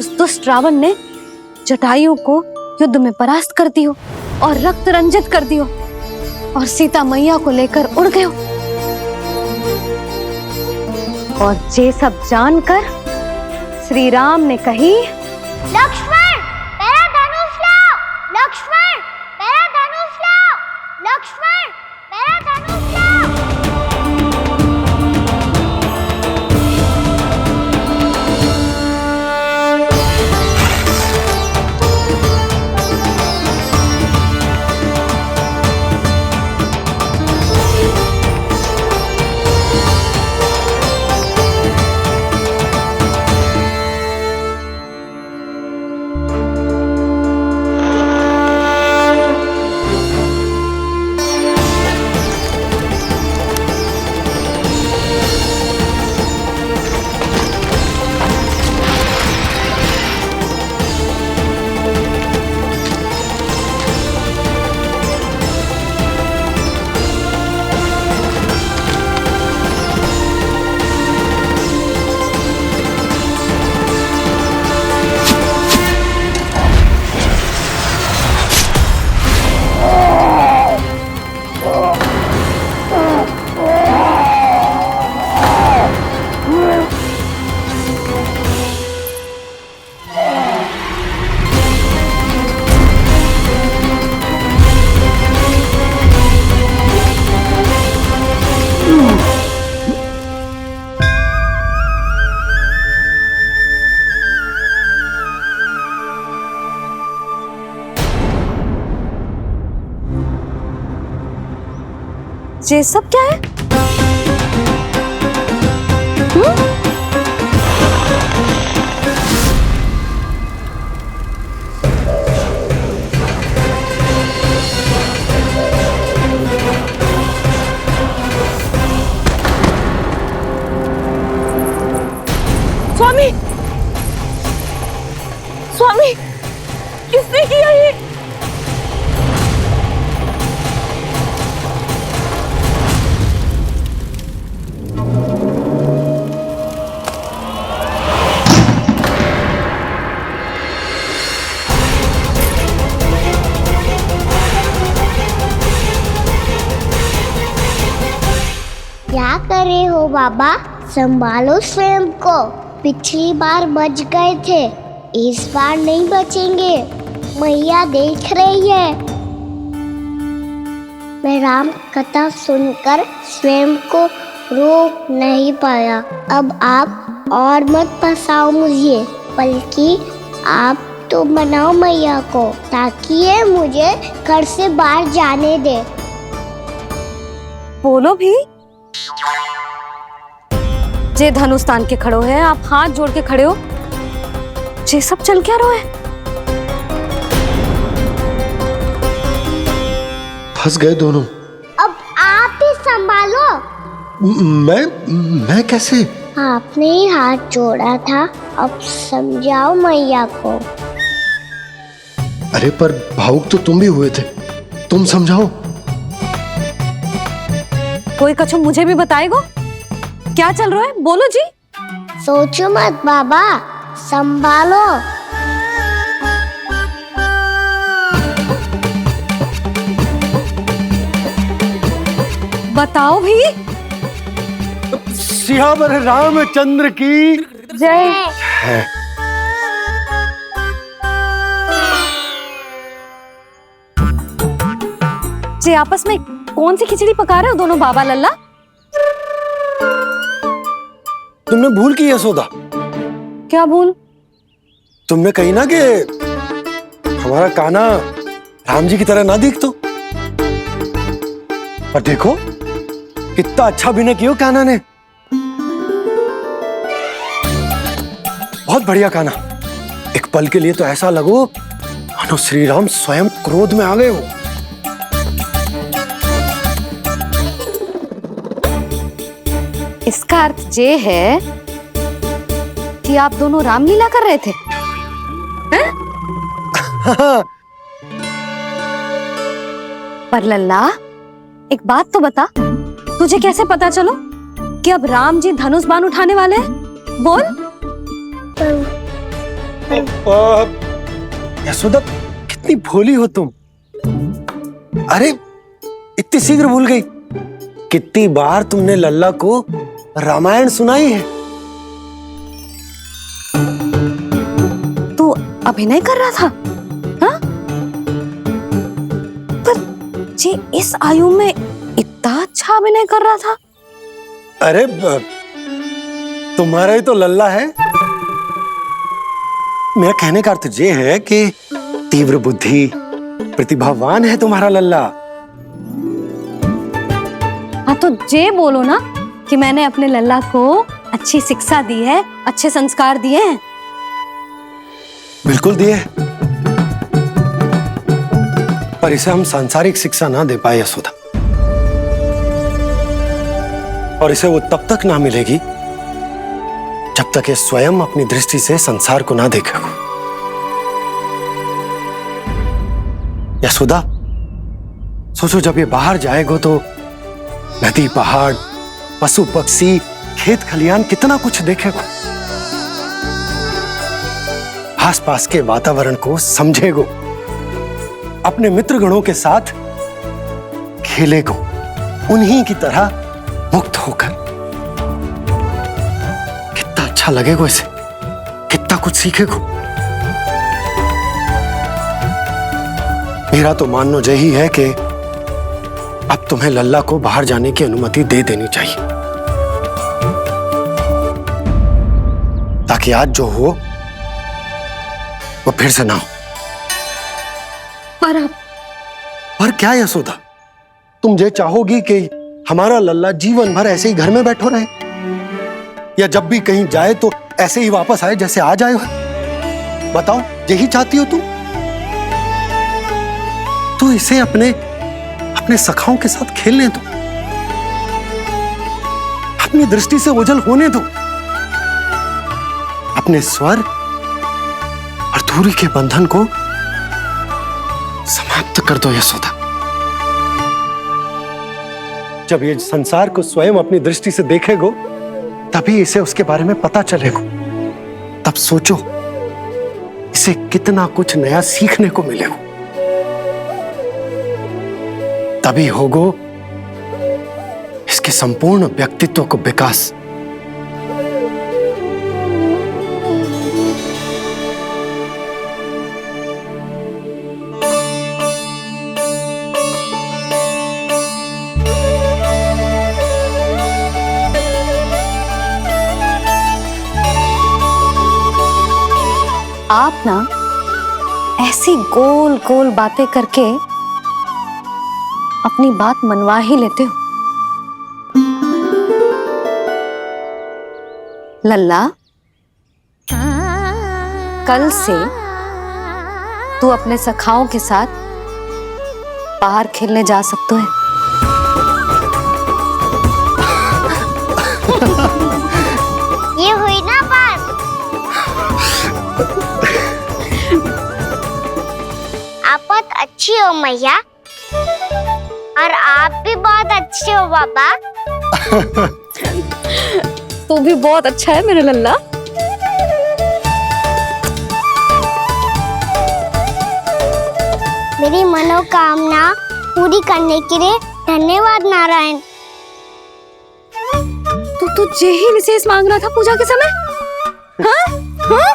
उस दुष्ट रावण ने जटायु को युद्ध में परास्त कर दियो और रक्त रंजित कर दियो और सीता मैया को लेकर उड़ गयो। और ये सब जानकर श्री राम ने कही, लक्ष्मण मेरा धनुष लाओ, लक्ष्मण मेरा धनुष लाओ, लक्ष्मण मेरा धनुष लाओ। ये सब क्या है? स्वामी, स्वामी, किसने किया ये? क्या कर रहे हो बाबा? संभालो स्वयं को। पिछली बार बच गए थे, इस बार नहीं बचेंगे। मैया देख रही है। मैं राम कथा सुनकर स्वयं को रोक नहीं पाया। अब आप और मत फंसाओ मुझे, बल्कि आप तो मनाओ मैया को, ताकि ये मुझे घर से बाहर जाने दे। बोलो भी। जे धनुष तान के खड़ो है, आप हाथ जोड़ के खड़े हो। ये सब चल क्या रहा है? फंस गए दोनों। अब आप ही संभालो। मैं कैसे? आपने ही हाथ जोड़ा था, अब समझाओ मैया को। अरे पर भावुक तो तुम भी हुए थे, तुम समझाओ। कोई कछु मुझे भी बताएगो? क्या चल रहा है? बोलो जी। सोचो मत बाबा, संभालो। बताओ भी। सियावर रामचंद्र की जय। जी आपस में कौन सी खिचड़ी पका रहे हो दोनों बाबा लल्ला? तुमने भूल की यशोदा? क्या भूल? तुमने कही ना कि हमारा कान्हा राम जी की तरह ना दिख तो। पर देखो कितना अच्छा अभिनय किया कान्हा ने। बहुत बढ़िया कान्हा। एक पल के लिए तो ऐसा लगो मानो श्री राम स्वयं क्रोध में आ गए हो। इसका अर्थ ये है कि आप दोनों रामलीला कर रहे थे, हैं? पर लल्ला एक बात तो बता, तुझे कैसे पता चलो कि अब राम जी धनुष बाण उठाने वाले हैं? बोल। यशोदा, कितनी भोली हो तुम। अरे इतनी शीघ्र भूल गई। कितनी बार तुमने लल्ला को रामायण सुनाई है। तू अभिनय कर रहा था? हाँ? पर जी इस आयु में इतना अच्छा अभिनय कर रहा था। अरे तुम्हारा ही तो लल्ला है। मेरा कहने का अर्थ ये है कि तीव्र बुद्धि, प्रतिभावान है तुम्हारा लल्ला। हाँ तो जे बोलो ना कि मैंने अपने लल्ला को अच्छी शिक्षा दी है, अच्छे संस्कार दिए हैं। बिल्कुल दिए, पर इसे हम सांसारिक शिक्षा ना दे पाए यशोदा। और इसे वो तब तक ना मिलेगी जब तक ये स्वयं अपनी दृष्टि से संसार को ना देखेगा। यशोदा, सोचो जब ये बाहर जाएगा तो नदी, पहाड़, पशु पक्षी, खेत खलियान कितना कुछ देखेगा। आसपास के वातावरण को समझेगो, अपने मित्रगणों के साथ खेलेगो, उन्हीं की तरह मुक्त होकर। कितना अच्छा लगेगा इसे, कितना कुछ सीखेगो। मेरा तो मानना यही है कि अब तुम्हें लल्ला को बाहर जाने की अनुमति दे देनी चाहिए, ताकि आज जो हो वो फिर से ना हो। पर क्या यशोदा, तुम ये चाहोगी कि हमारा लल्ला जीवन भर ऐसे ही घर में बैठो रहे, या जब भी कहीं जाए तो ऐसे ही वापस आए जैसे आज आए हो? बताओ, यही चाहती हो तुम? तो इसे अपने सखाओं के साथ खेलने दो, अपनी दृष्टि से ओझल होने दो, अपने स्वर और दूरी के बंधन को समाप्त कर दो यशोदा। जब ये संसार को स्वयं अपनी दृष्टि से देखेगो, तभी इसे उसके बारे में पता चलेगा। तब सोचो इसे कितना कुछ नया सीखने को मिलेगा। तभी होगो इसके संपूर्ण व्यक्तित्व को विकास। आप ना ऐसी गोल गोल बातें करके अपनी बात मनवा ही लेते हो। लल्ला, कल से तू अपने सखाओं के साथ बाहर खेलने जा सकते हैं। ये हुई ना बात। आप बहुत अच्छी हो मैया, और आप भी बहुत अच्छे हो पापा। तू भी बहुत अच्छा है मेरा लल्ला। मेरी मनोकामना पूरी करने के लिए धन्यवाद नारायण। तो तू यही विशेष मांग रहा था पूजा के समय? हाँ? हाँ?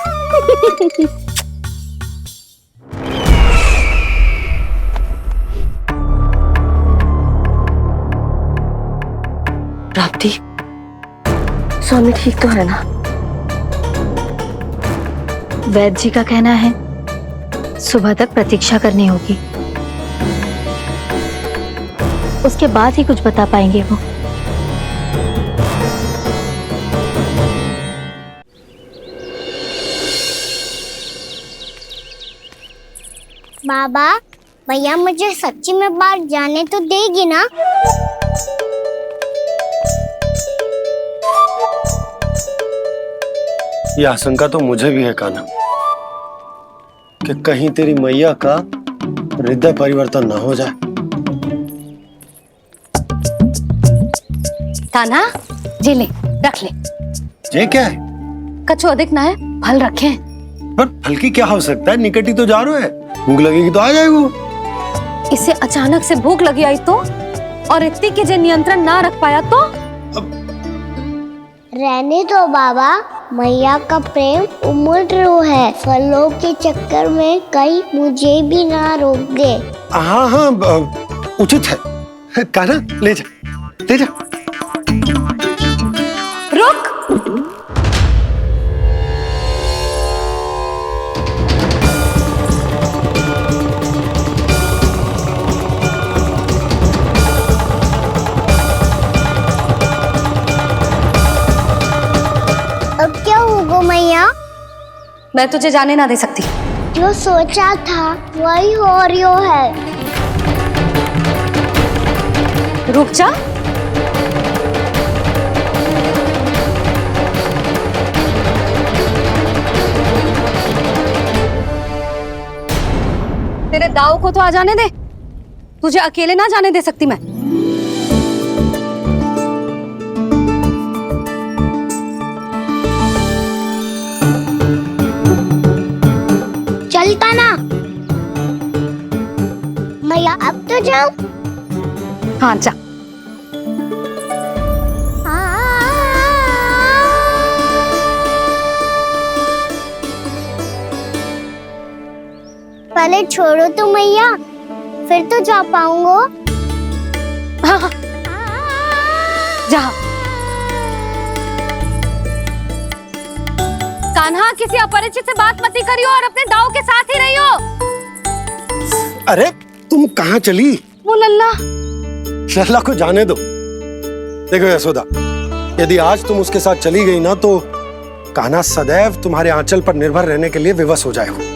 प्राप्ति, स्वामी ठीक तो है ना? वैद्य जी का कहना है सुबह तक प्रतीक्षा करनी होगी, उसके बाद ही कुछ बता पाएंगे वो। बाबा, भैया मुझे सच्ची में बाहर जाने तो देगी ना? यह आशंका तो मुझे भी है कान्हा, कि कहीं तेरी मैया का हृदय परिवर्तन ना हो जाए। कान्हा, जी ले, रख ले। ये क्या है? कछु अधिक ना है, फल रखे हैं। पर हल्की क्या हो सकता है, निकट ही तो जा रहा है, भूख लगेगी तो आ जाएगा। इसे अचानक से भूख लगी आई तो, और इतनी के जे नियंत्रण ना रख पाया तो। रहने दो बाबा, मैया का प्रेम उमड़ है, फलों के चक्कर में कहीं मुझे भी ना रोक दे। हाँ हाँ उचित है, कान्हा ले जा ले जा। रुक, अब क्या होगा मैया? मैं तुझे जाने ना दे सकती। जो सोचा था वही हो रही है। रुक जा। तेरे दाव को तो आ जाने दे, तुझे अकेले ना जाने दे सकती मैं। चलता ना मैया, अब तो जाओ। हाँ जा। पहले छोड़ो तो मैया, फिर तो जा पाऊंगा। हाँ हाँ जा। कान्हा, किसी अपरिचित से बात मत करियो और अपने दाव के साथ ही रहियो। अरे तुम कहाँ चली? वो लल्ला। लल्ला को जाने दो। देखो यशोदा, यदि आज तुम उसके साथ चली गई ना तो कान्हा सदैव तुम्हारे आंचल पर निर्भर रहने के लिए विवश हो जाएगा।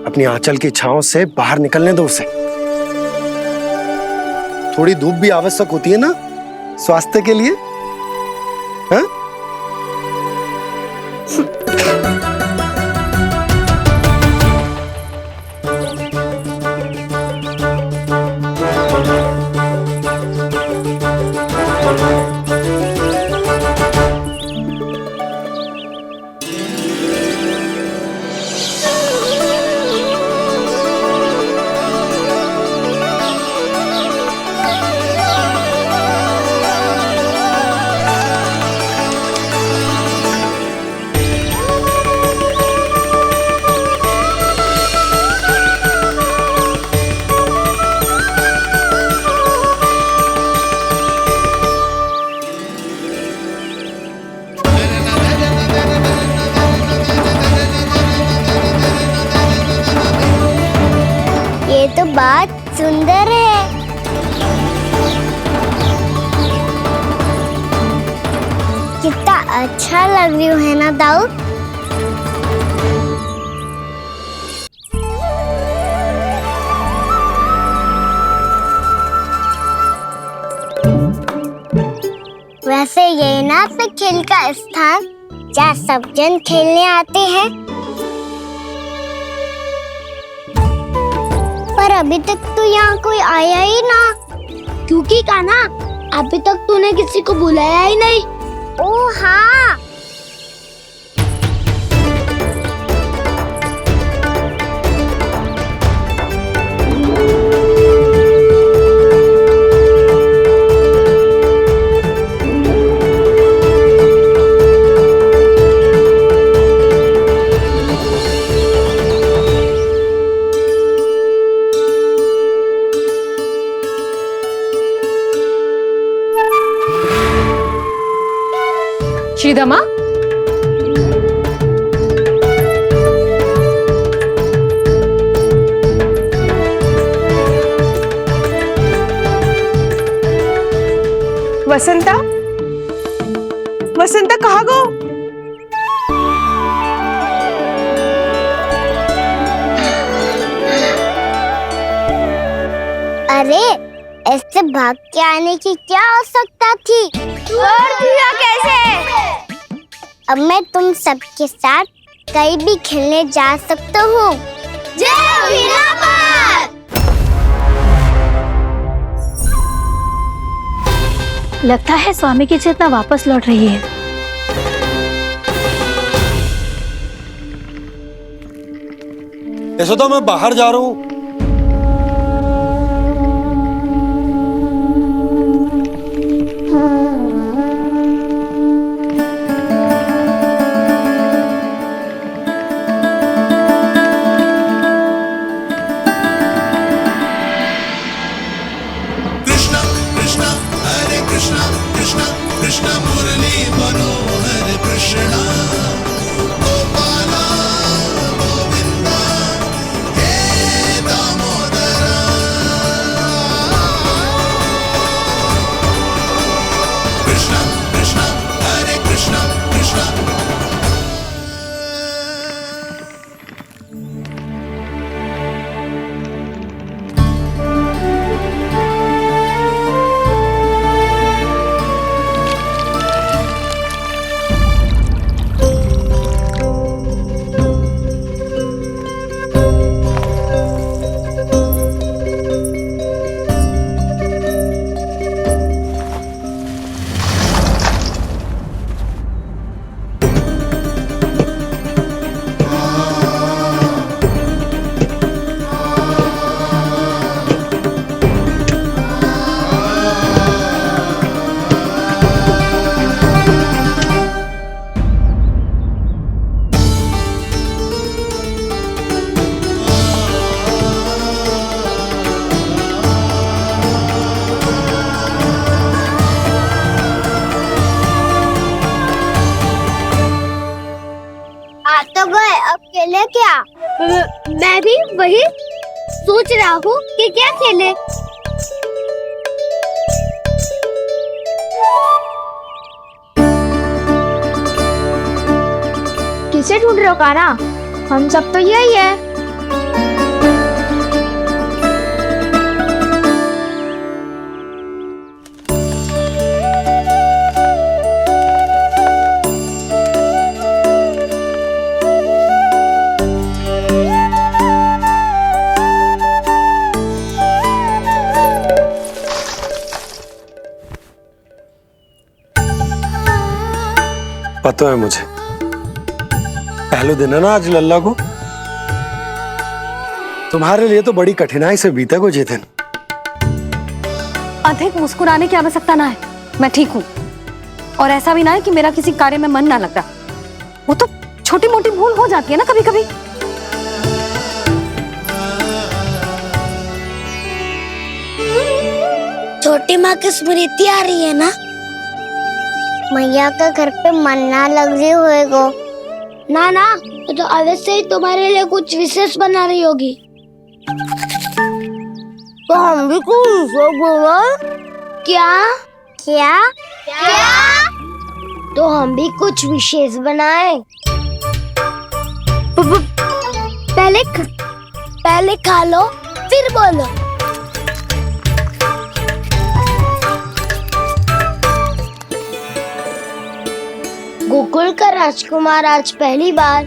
अपनी आंचल की छांव से बाहर निकलने दो उसे। थोड़ी धूप भी आवश्यक होती है ना स्वास्थ्य के लिए, हाँ? ये तो बात सुंदर है। कितना अच्छा लग रही है ना दाऊ? वैसे ये ना तो खेल का स्थान जहाँ सब जन खेलने आते हैं, पर अभी तक तो यहाँ कोई आया ही ना। क्योंकि कान्हा, अभी तक तूने किसी को बुलाया ही नहीं। ओ हाँ, श्रीदमा, वसंता, वसंता कहाँ गो? अरे ऐसे भाग के आने की क्या आवश्यकता थी? और दिया कैसे? अब मैं तुम सबके साथ कहीं भी खेलने जा सकता हूँ। जय वीरापाल! लगता है स्वामी की चेतना वापस लौट रही है। यशोदा मैं बाहर जा रहा हूँ। कृष्णा कृष्णा हरे कृष्णा कृष्णा कृष्णा मुरली मनोहर कृष्णा गोपाला गोविंदा हे दामोदरा कृष्णा कृष्णा हरे कृष्णा कृष्णा आ तो गए, अब खेले क्या? मैं भी वही सोच रहा हूँ कि क्या खेले। किसे ढूंढ रहे हो काना? हम सब तो यही है। पता है मुझे, पहले दिन है ना आज लल्ला को। तुम्हारे लिए तो बड़ी कठिनाई से बीता को जितिन। अधिक मुस्कुराने की आवश्यकता ना है, मैं ठीक हूँ। और ऐसा भी ना है कि मेरा किसी कार्य में मन ना लगता। वो तो छोटी मोटी भूल हो जाती है ना कभी कभी। छोटी माँ की स्मृति आ रही है ना? मैया का घर पे मन ना लग रही होएगो। ना ना, तो अवश्य ही तुम्हारे लिए कुछ विशेष बना रही होगी। तो हम भी कुछ क्या क्या क्या? तो हम भी कुछ विशेष बनाए। पहले खा लो फिर बोलो। गोकुल का राजकुमार आज पहली बार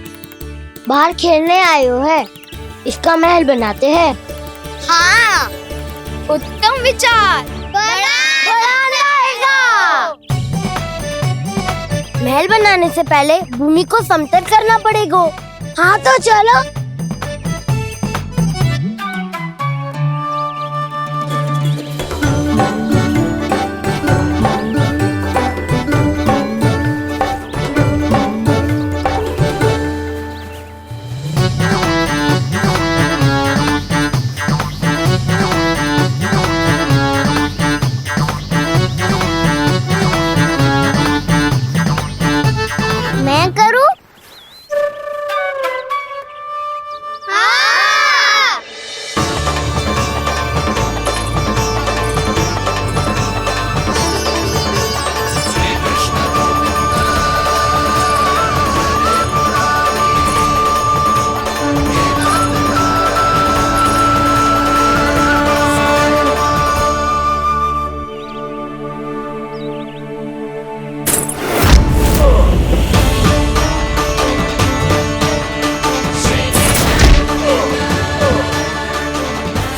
बाहर खेलने आए हो है। इसका महल बनाते हैं। हाँ, उत्तम विचार। बनाना आएगा। महल बनाने से पहले भूमि को समतल करना पड़ेगा। हाँ तो चलो। मैं करूं? हाँ।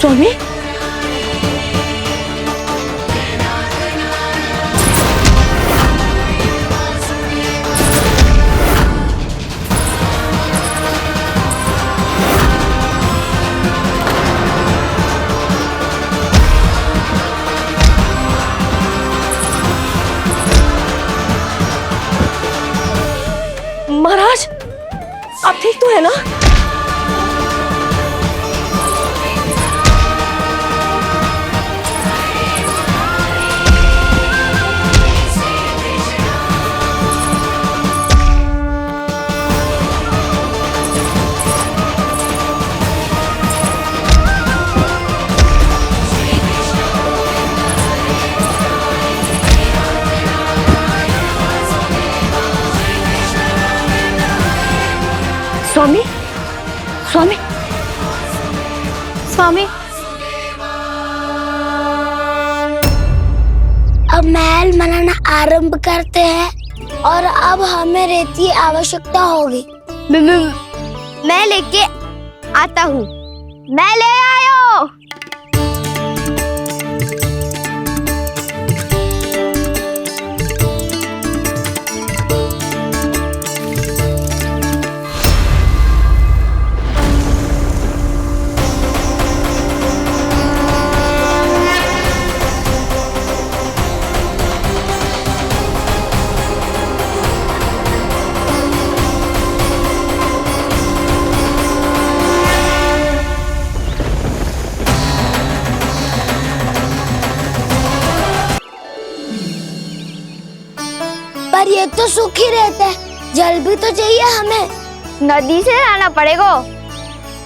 स्वामी, महाराज, आप ठीक तो है ना? स्वामी, स्वामी, स्वामी। अब महल बनाना आरंभ करते हैं और अब हमें रेत की आवश्यकता होगी। मैं लेके आता हूँ। मैं ले आयो। पर ये तो सूखी रहता है, जल भी तो चाहिए हमें। नदी से लाना पड़ेगा।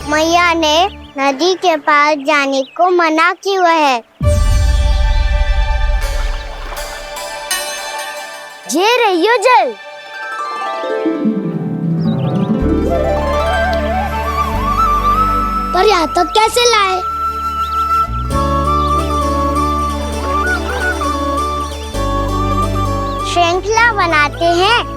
मैया ने नदी के पास जाने को मना किया है। ये रहियो जल। पर यहाँ तक कैसे लाए? श्रृंखला बनाते हैं।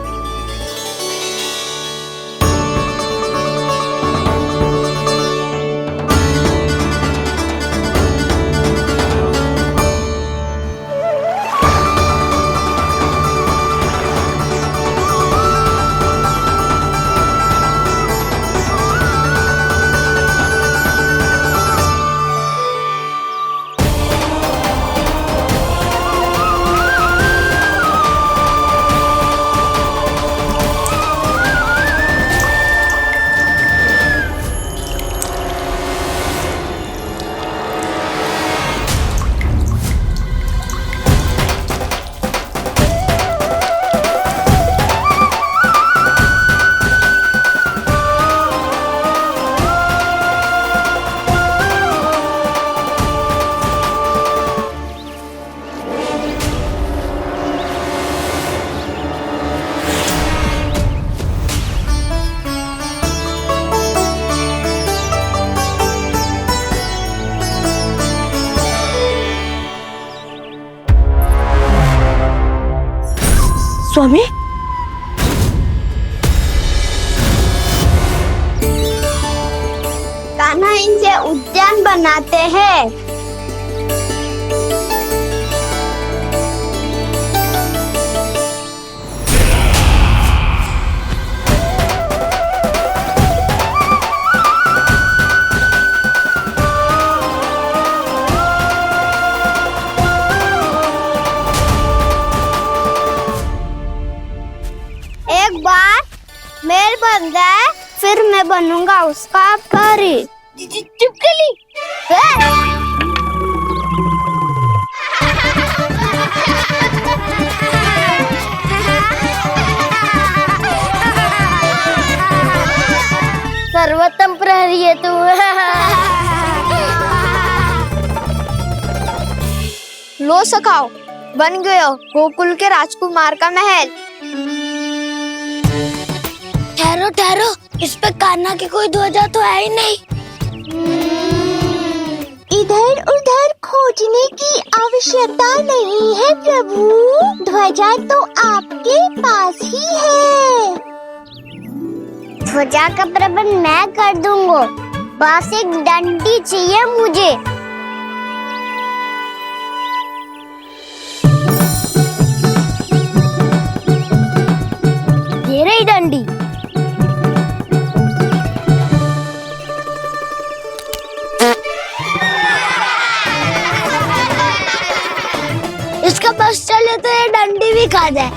स्वामी, कान्हा इनसे उद्यान बनाते हैं। एक बार मेल बन जाए फिर मैं बनूंगा उसका परी। चिपकली। सर्वोत्तम प्रहरी है तू। लो सखाओ, बन गयो गोकुल के राजकुमार का महल। ठहरो ठहरो, इस पे कान्हा की कोई ध्वजा तो है ही नहीं। इधर उधर खोजने की आवश्यकता नहीं है प्रभु, ध्वजा तो आपके पास ही है। ध्वजा का प्रबंध मैं कर दूंगा, बस एक डंडी चाहिए मुझे। ये रही डंडी। इसका बस चले तो ये डंडी भी खा जाए।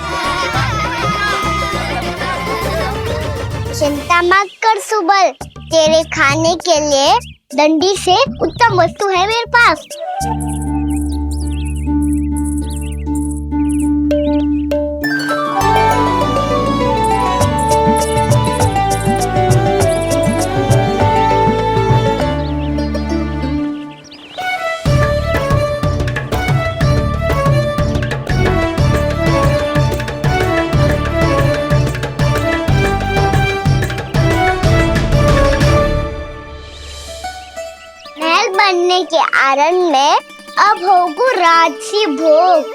चिंता मत कर सुबल, तेरे खाने के लिए डंडी से उत्तम वस्तु है मेरे पास। महल बनने के आनंद में अब होगू राजसी भोग।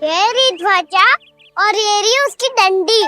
ये रही ध्वजा और ये रही उसकी डंडी।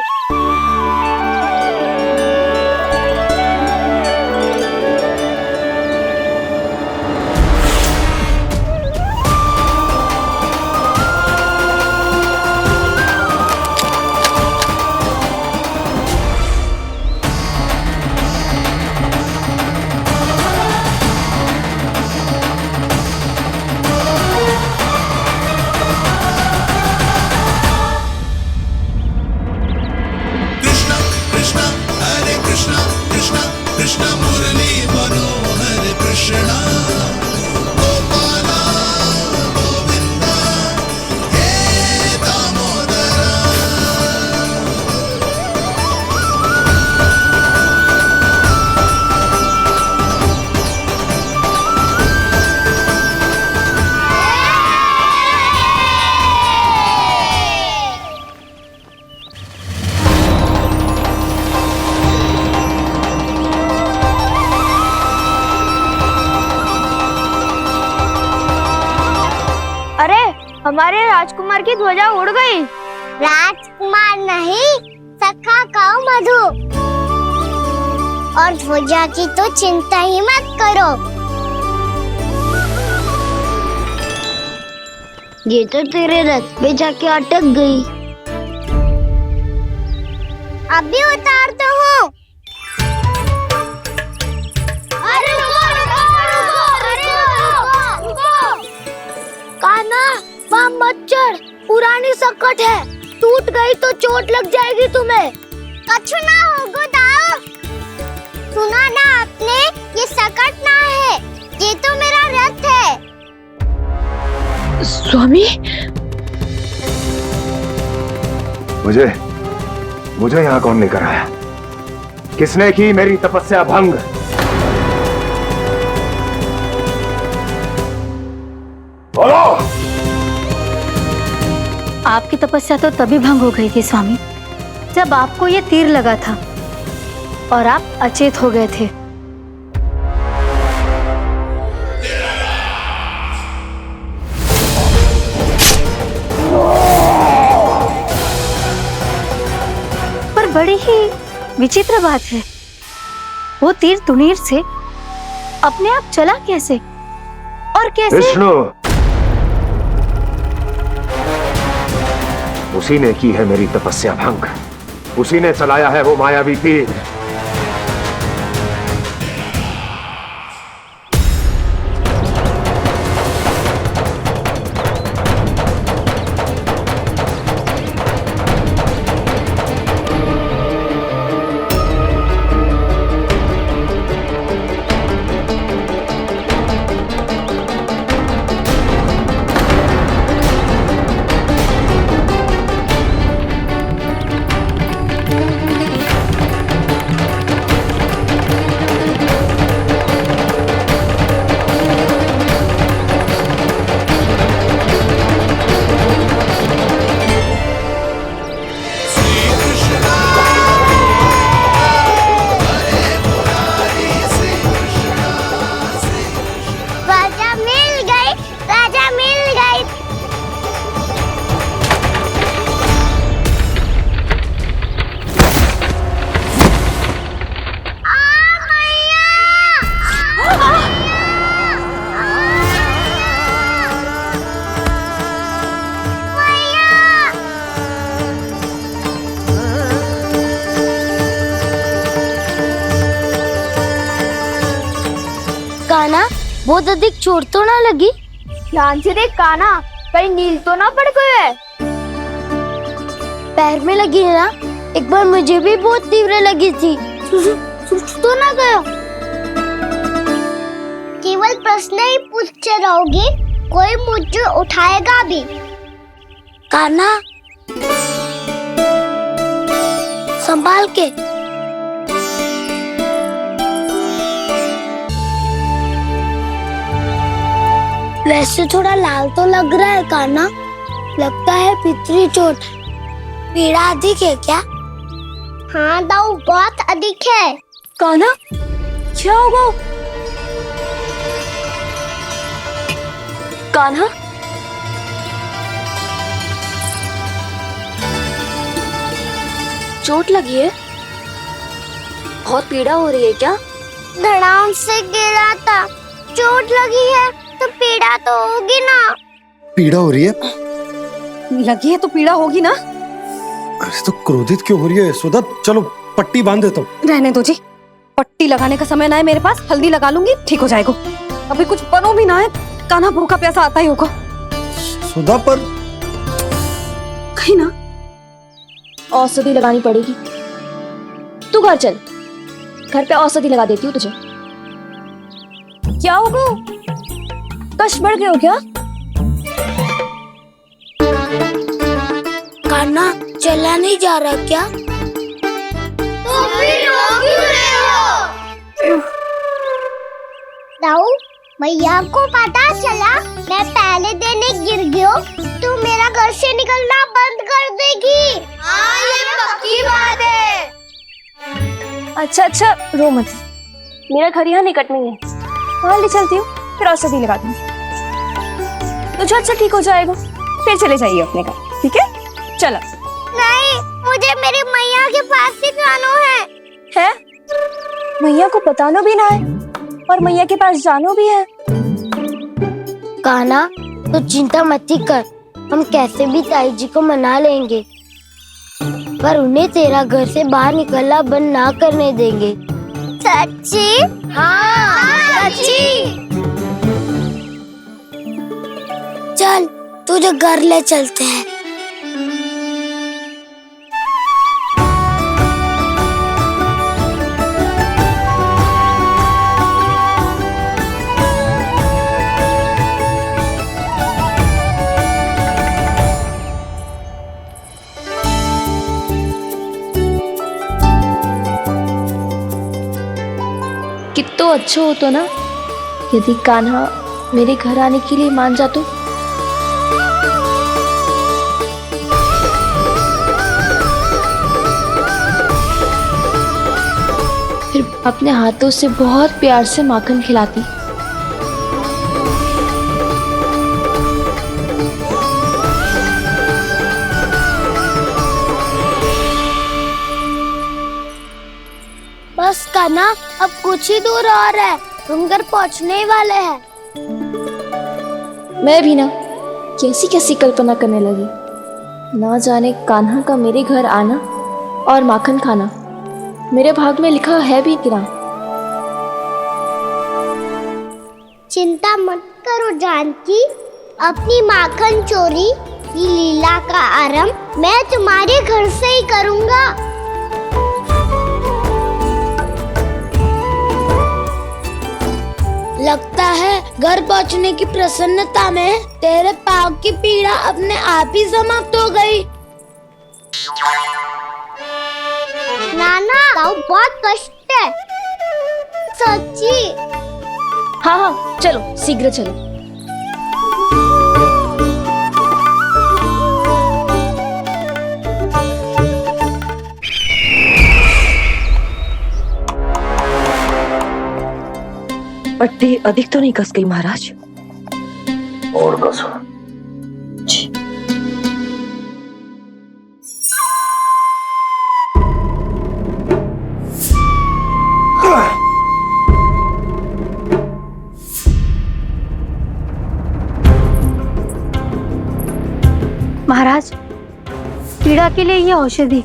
कृष्ण कृष्ण हरे कृष्ण कृष्ण कृष्ण मुरली मनोहर कृष्ण गोपाला गोविंदा हे दामोदरा। अरे हमारे राजकुमार की ध्वजा उड़ गई। राजकुमार नहीं, सखा कहो मधु। और ध्वजा की तो चिंता ही मत करो, ये तो तेरे रथ पे जाके अटक गई। अभी उतारता हूँ। अरे कान्हा, वहाँ मत चढ़, पुरानी सकट है, टूट गई तो चोट लग जाएगी तुम्हें। कछु ना होगा दाऊ। सुना ना आपने, ये सकट ना है, ये तो मेरा रथ है। स्वामी, मुझे यहाँ कौन लेकर आया? किसने की मेरी तपस्या भंग? बोलो। आपकी तपस्या तो तभी भंग हो गई थी स्वामी, जब आपको ये तीर लगा था और आप अचेत हो गए थे। पर बड़ी ही विचित्र बात है, वो तीर तुनीर से अपने आप चला कैसे और कैसे? विष्णु, उसी ने की है मेरी तपस्या भंग, उसी ने चलाया है वो मायावी तीर। बहुत अधिक चोट तो ना लगी? ध्यान से देख कान्हा, कहीं नील तो ना पड़ गए। पैर में लगी है ना? एक बार मुझे भी बहुत तीव्र लगी थी। सूझ तो ना गया? केवल प्रश्न ही पूछते रहोगे, कोई मुझे उठाएगा भी? कान्हा, संभाल के। वैसे थोड़ा लाल तो लग रहा है कान्हा, लगता है पितरी चोट। पीड़ा अधिक है क्या? हाँ दाऊ, बहुत अधिक है। कान्हा, क्या होगा? कान्हा, चोट लगी है? बहुत पीड़ा हो रही है क्या? धड़ाम से गिरा था, चोट लगी है तो पीड़ा तो होगी ना। पीड़ा हो रही है? लगी है तो पीड़ा होगी ना। अरे तो क्रोधित क्यों हो रही है यशोदा? चलो पट्टी बांध देता हूँ। रहने दो जी, पट्टी लगाने का समय ना है मेरे पास। हल्दी लगा लूंगी, ठीक हो जाएगा। अभी कुछ बनो भी ना है, कान्हा भूखा प्यासा आता ही होगा। सुधा पर कहीं ना औषधि लगानी पड़ेगी। तू घर चल, घर पे औषधि लगा देती हूँ तुझे। क्या होगा? कष्ट बढ़ गए हो क्या? कान्हा चला नहीं जा रहा क्या? तो फिर रो क्यों रहे हो? दाऊ, भैया को पता चला मैं पहले दिन ही गिर गया तो मेरा घर से निकलना बंद कर देगी। हाँ, ये पक्की बात है। अच्छा, रो मत। मेरा घर यहाँ निकट में है, वहाँ ले चलती हूँ, फिर औषधि लगा दूंगी। तो अच्छा ठीक हो जाएगा, फिर चले जाइए अपने घर, ठीक है? चलो। नहीं, मुझे मेरी मैया के पास ही जाना है। मैया को बताना भी ना है और मैया के पास जानो भी है। कान्हा, तो चिंता मत ही कर, हम कैसे भी ताई जी को मना लेंगे, पर उन्हें तेरा घर से बाहर निकलना बंद ना करने देंगे। सच्ची? हाँ, सच्ची। चल, तुझे घर ले चलते हैं। कितना अच्छा हो तो ना यदि कान्हा मेरे घर आने के लिए मान जा तो। फिर अपने हाथों से बहुत प्यार से माखन खिलाती। बस कान्हा, अब कुछ ही दूर और है, हम घर पहुँचने वाले हैं। मैं भी ना कैसी कैसी कल्पना करने लगी, ना जाने कान्हा का मेरे घर आना और माखन खाना मेरे भाग में लिखा है भी कि ना। चिंता मत करो जानकी, अपनी माखन चोरी की लीला का आरंभ मैं तुम्हारे घर से ही करूँगा। लगता है घर पहुंचने की प्रसन्नता में तेरे पाँव की पीड़ा अपने आप ही समाप्त हो गई। नाना, पाँव बहुत कष्ट है। सच्ची? हाँ, चलो शीघ्र चलो। पट्टी अधिक तो नहीं कस गई महाराज? और कसो। महाराज, पीड़ा के लिए ये औषधि।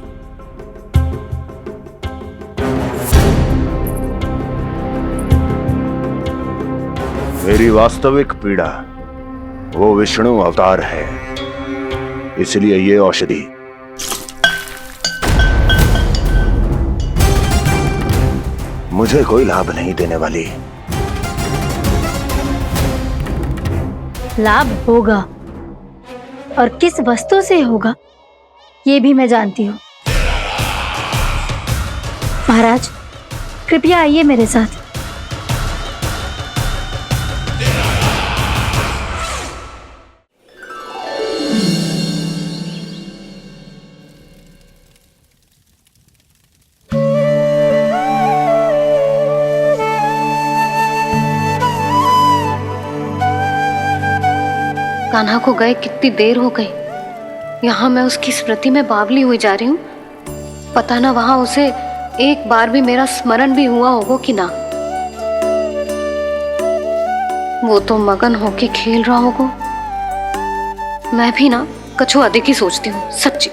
मेरी वास्तविक पीड़ा वो विष्णु अवतार है, इसलिए ये औषधि मुझे कोई लाभ नहीं देने वाली। लाभ होगा, और किस वस्तु से होगा ये भी मैं जानती हूँ। महाराज, कृपया आइए मेरे साथ। कान्हा को गए कितनी देर हो गई। यहाँ मैं उसकी स्मृति में बावली हुई जा रही हूँ। पता ना वहां उसे एक बार भी मेरा स्मरण भी हुआ होगा कि ना। वो तो मगन होके खेल रहा होगा। मैं भी ना कछु अधिक ही सोचती हूँ, सच्ची।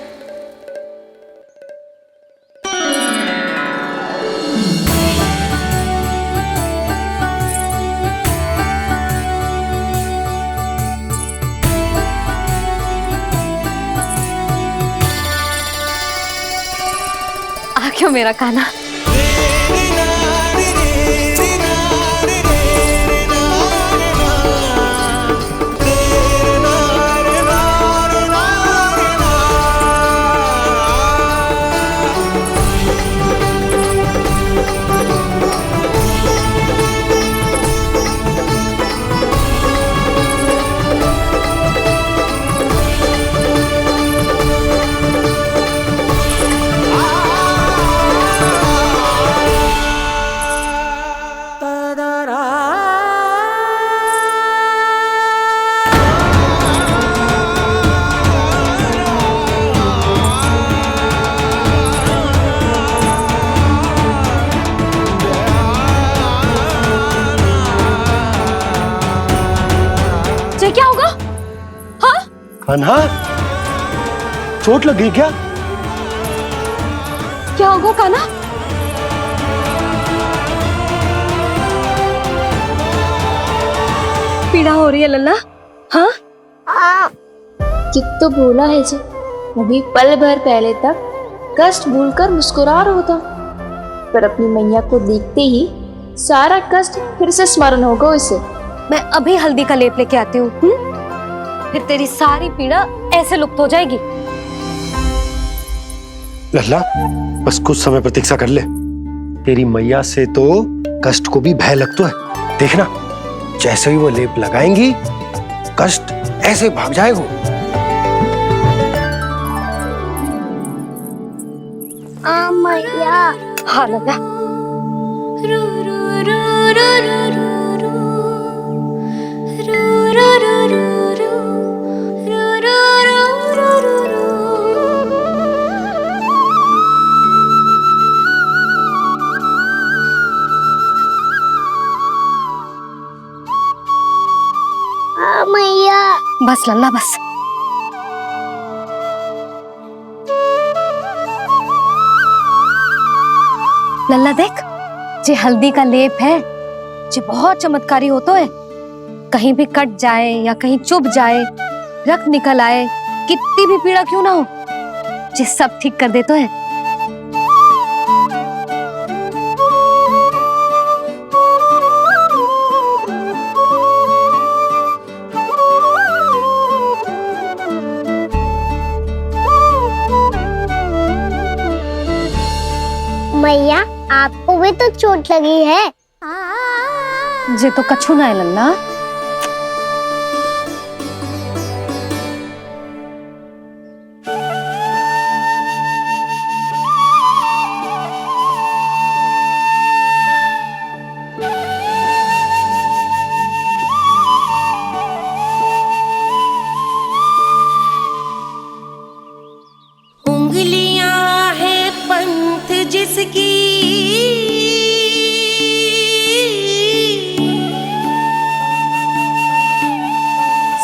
आ क्यों मेरा कान्हा। क्या होगा? हाँ? कान्हा, चोट लग गई क्या? क्या होगा कान्हा? पीड़ा हो रही है लल्ला? हाँ? चित्त तो भूला है जी। अभी पल भर पहले तक कष्ट भूलकर मुस्कुरा रहा था, पर अपनी मैया को देखते ही सारा कष्ट फिर से स्मरण होगा उसे। मैं अभी हल्दी का लेप लेके आती हूँ। फिर तेरी सारी पीड़ा ऐसे लुप्त हो जाएगी। लल्ला, बस कुछ समय प्रतीक्षा कर ले। तेरी मैया से तो कष्ट को भी भय लगता है। देखना, जैसे ही वो लेप लगाएंगी, कष्ट ऐसे भाग जाएगा। मैया। हाँ लल्ला। मैया। बस लल्ला बस। लल्ला देख, जे हल्दी का लेप है, जे बहुत चमत्कारी होता है। कहीं भी कट जाए या कहीं चुभ जाए, रक्त निकल आए, कितनी भी पीड़ा क्यों ना हो, जे सब ठीक कर देता है। मैया, आपको भी तो चोट लगी है। जे तो कछु ना है लल्ला। उंगलियां है पंथ जिसकी,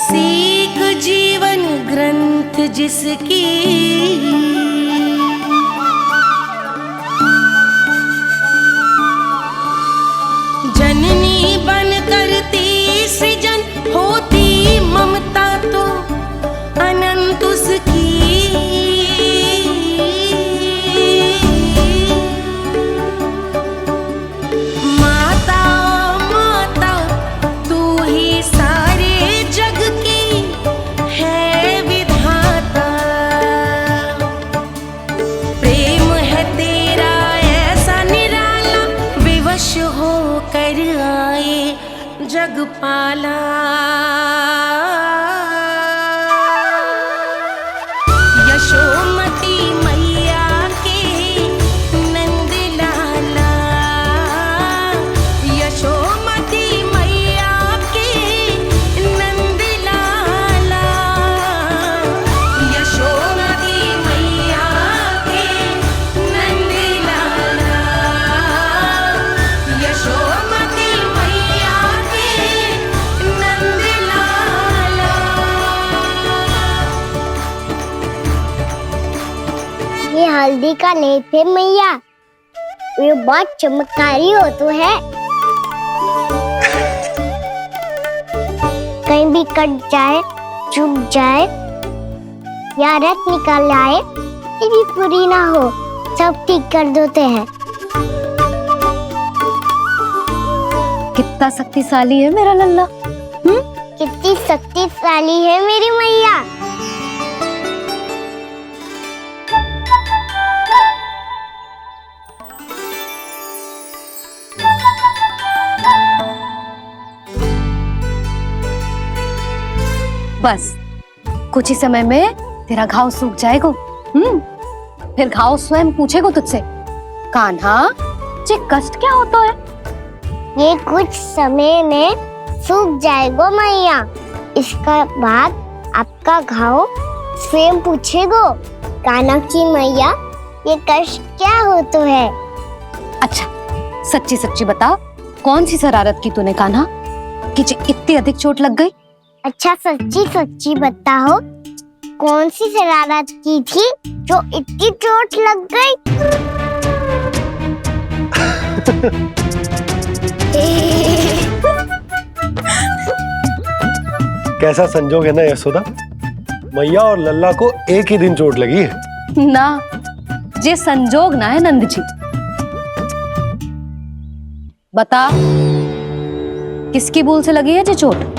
सीख जीवन ग्रंथ जिसकी, जननी बनकर तीर जग पाला। यशोमती मैया के नंद लाला, यशोमती मैया के नंद लाला, यशोमती मैया के नंद लाला, यशोमती मैया के नंद लाला। ये हल्दी का लेप है मैया, ये बहुत चमत्कारी हो तो है। कहीं भी कट जाए, चुभ जाए या रक्त निकल आए, ये भी पूरी ना हो, सब ठीक कर देते हैं। कितना शक्तिशाली है मेरा लल्ला। कितनी शक्तिशाली है मेरी मैया। बस कुछ ही समय में तेरा घाव सूख जाएगा। फिर घाव स्वयं पूछेगा तुझसे, कान्हा ये कष्ट क्या होता है? ये कुछ समय में सूख जाएगा मैया। इसका बाद आपका घाव स्वयं पूछेगो, कान्हा की मैया ये कष्ट क्या होता है। अच्छा सच्ची सच्ची बता, कौन सी शरारत की तूने कान्हा कि इतनी अधिक चोट लग गई? अच्छा सच्ची सच्ची बताओ, कौन सी शरारत की थी जो इतनी चोट लग गई? कैसा संजोग है ना यशोदा, मैया और लल्ला को एक ही दिन चोट लगी है। ना ये संजोग ना है नंद जी। बता किसकी भूल से लगी है ये चोट?